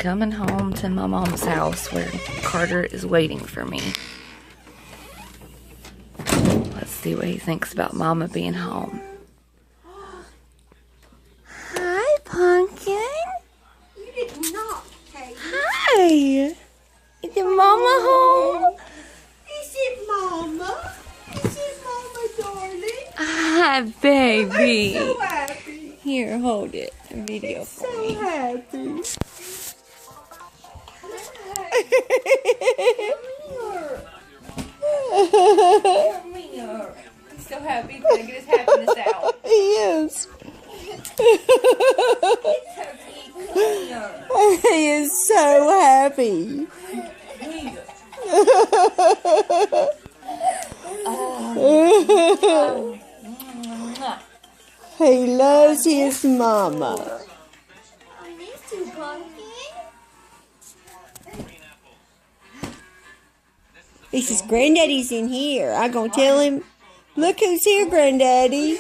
coming home to my mom's house where Carter is waiting for me. Let's see what he thinks about Mama being home. Hi, Pumpkin. You did not, Katie. Hi. Is your Mama home? Is it Mama? Is it Mama, darling? Hi, baby. I'm so happy. Here, hold it. A video for So me. happy. Come here. He's so happy. He's gonna get his happiness out. He is. He is so happy. He loves his mama. He says, Granddaddy's in here. I'm going to tell him, look who's here, Granddaddy.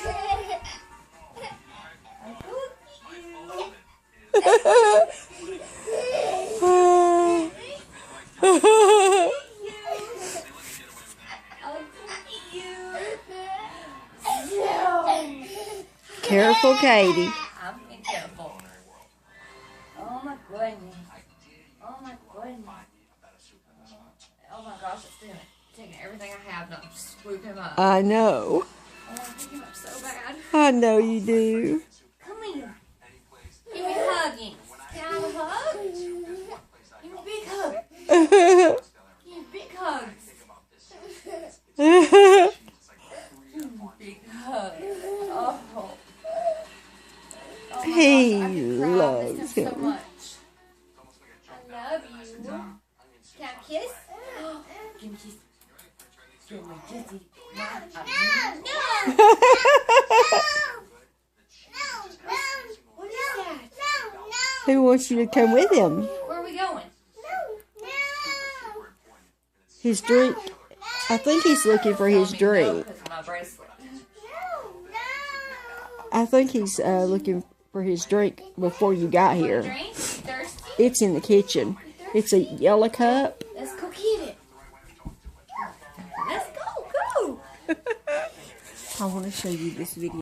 Careful, Katie. I'm being careful. Oh my goodness. Oh my goodness. Oh my gosh, it's taking everything I have and swoop him up. I know. Oh, I pick him up so bad. I know you do. Come here. Give me hugging. Can I have a hug? Give me a big hug. Give me big hugs. Big hug. Oh. Oh my He gosh, I could cry. I loves miss him so him. much. I love you. Can I kiss? Give me a kiss. Give me a kissy. No! What is that? He wants you to come with him. Where are we going? His drink. I think he's looking for his drink. Because of my bracelet. I think he's looking for his drink before you got here. Drink? Thirsty? It's in the kitchen. It's a yellow cup. Let's go get it. Let's go. Go. I want to show you this video.